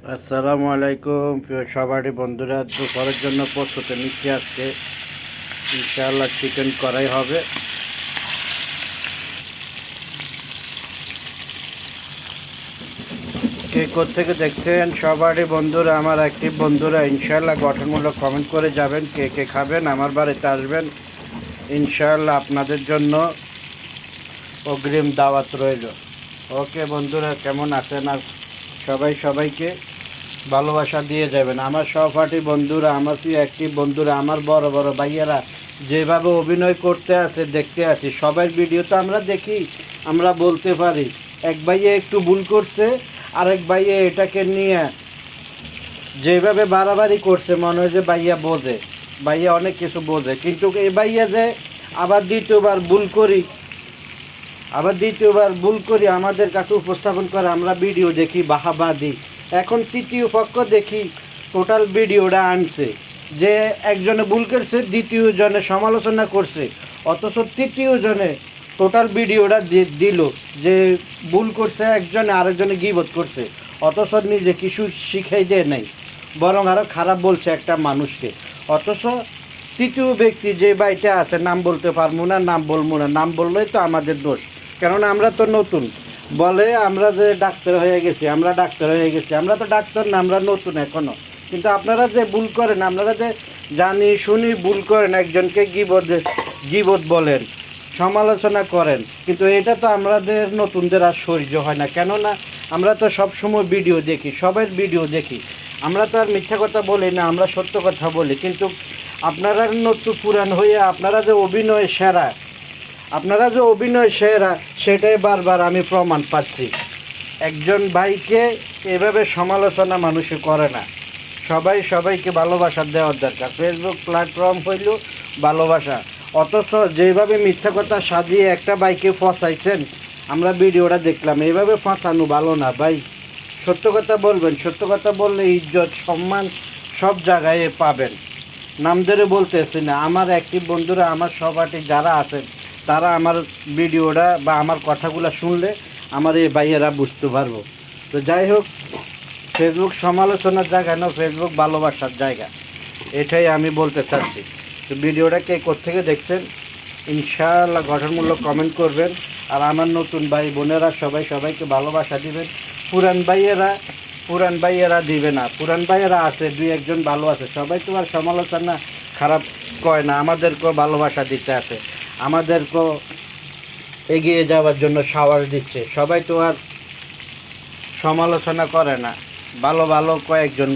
আসসালামু আলাইকুম প্রিয় সবারই বন্ধুরা, দুপুরের জন্য প্রস্তুতি নিচ্ছি। আজকে ইনশাআল্লাহ চিকেন করাই হবে। কে কোত্থেকে দেখছেন সবারই বন্ধুরা, আমার অ্যাক্টিভ বন্ধুরা, ইনশাআল্লাহ গঠনমূলক কমেন্ট করে যাবেন। কে কে খাবেন, আমার বাড়িতে আসবেন। ইনশাআল্লাহ আপনাদের জন্য অগ্রিম দাওয়াত রইল। ওকে বন্ধুরা, কেমন আছেন? আর সবাইকে ভালোবাসা দিয়ে যাবেন। আমার সহপাঠী বন্ধুরা, আমার প্রিয় অ্যাক্টিভ বন্ধুরা, আমার বড় বড় ভাইয়েরা যেভাবে অভিনয় করতে আছে দেখতে আছি, সবার ভিডিও তো আমরা দেখি, আমরা বলতে পারি এক ভাইয়ে একটু ভুল করছে, আরেক ভাইয়ে এটাকে নিয়ে যেভাবে বাড়াবাড়ি করছে মনে হয় যে ভাইয়া বোঝে, ভাইয়া অনেক কিছু বোঝে, কিন্তু এই ভাইয়া যে আবার দ্বিতীয়বার ভুল করি আমাদের কাছে উপস্থাপন করে, আমরা ভিডিও দেখি, বাহাবা দিই। এখন তৃতীয় পক্ষ দেখি টোটাল ভিডিওটা আনছে যে একজনে ভুল করছে, দ্বিতীয় জনে সমালোচনা করছে, অথচ তৃতীয় জনে টোটাল ভিডিওটা দিল যে ভুল করছে একজনে, আরেকজনে গীবত করছে, অথচ নিজে কিছু শিখাই দেয় নাই, বরং আরও খারাপ বলছে একটা মানুষকে। অথচ তৃতীয় ব্যক্তি যে বাড়িতে আছে, নাম বলতে পারবো না, নাম বললেই তো আমাদের দোষ, কেননা আমরা তো নতুন। বলে আমরা যে ডাক্তার হয়ে গেছি, আমরা তো ডাক্তার না, আমরা নতুন এখনও। কিন্তু আপনারা যে ভুল করেন, আপনারা যে জানি শুনি ভুল করেন, একজনকে গীবত বলেন, সমালোচনা করেন, কিন্তু এটা তো আমাদের নতুনদের আর সহ্য হয় না। কেননা আমরা তো সবসময় ভিডিও দেখি, সবার ভিডিও দেখি, আমরা তো আর মিথ্যা কথা বলি না, আমরা সত্য কথা বলি। কিন্তু আপনারা নতুন পুরান হয়ে আপনারা যে অভিনয় সেরা সেটাই বারবার আমি প্রমাণ পাচ্ছি। একজন ভাইকে এভাবে সমালোচনা মানুষে করে না, সবাইকে ভালোবাসা দেওয়ার দরকার। ফেসবুক প্ল্যাটফর্ম হইল ভালোবাসা, অথচ যেভাবে মিথ্যা কথা সাজিয়ে একটা ভাইকে ফসাইছেন, আমরা ভিডিওটা দেখলাম, এইভাবে ফাঁসানো ভালো না ভাই। সত্য কথা বলবেন, সত্য কথা বললে ইজ্জত সম্মান সব জায়গায় পাবেন। নাম ধরে বলতেছি না, আমার অ্যাক্টিভ বন্ধুরা, আমার সহপাঠী যারা আছেন, তারা আমার ভিডিওটা বা আমার কথাগুলো শুনলে আমার এই ভাইয়েরা বুঝতে পারবো। তো যাই হোক, ফেসবুক সমালোচনার জায়গা না, ফেসবুক ভালোবাসার জায়গা, এটাই আমি বলতে চাচ্ছি। তো ভিডিওটা কে কোত্থেকে দেখছেন ইনশাআল্লাহ গঠনমূলক কমেন্ট করবেন। আর আমার নতুন ভাই বোনেরা সবাইকে ভালোবাসা দিবেন। পুরান ভাইয়েরা দিবে না, পুরান ভাইয়েরা আছে, দুই একজন ভালো আছে, সবাই তো আর সমালোচনা খারাপ কয় না, আমাদেরকেও ভালোবাসা দিতে আছে, আমাদেরকেও এগিয়ে যাওয়ার জন্য সাহস দিচ্ছে। সবাই তো আর সমালোচনা করে না, ভালো কয়েকজন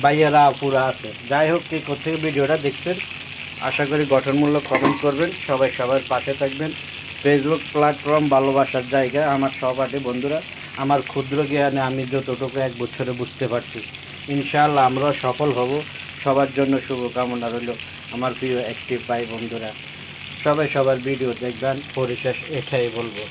ভাইয়েরা আপুরা আছে। যাই হোক, কে কোথেকে ভিডিওটা দেখছেন, আশা করি গঠনমূলক কমেন্ট করবেন, সবার পাশে থাকবেন। ফেসবুক প্ল্যাটফর্ম ভালোবাসার জায়গা। আমার সহপাঠী বন্ধুরা, আমার ক্ষুদ্র জ্ঞানে আমি যতটুকু এক বছরে বুঝতে পারছি, ইনশাআল্লাহ আমরাও সফল হব। সবার জন্য শুভকামনা রইল। আমার প্রিয় অ্যাক্টিভ ভাই বন্ধুরা, সবার ভিডিও দেখবেন, পরিশেষ এটাই বলবো।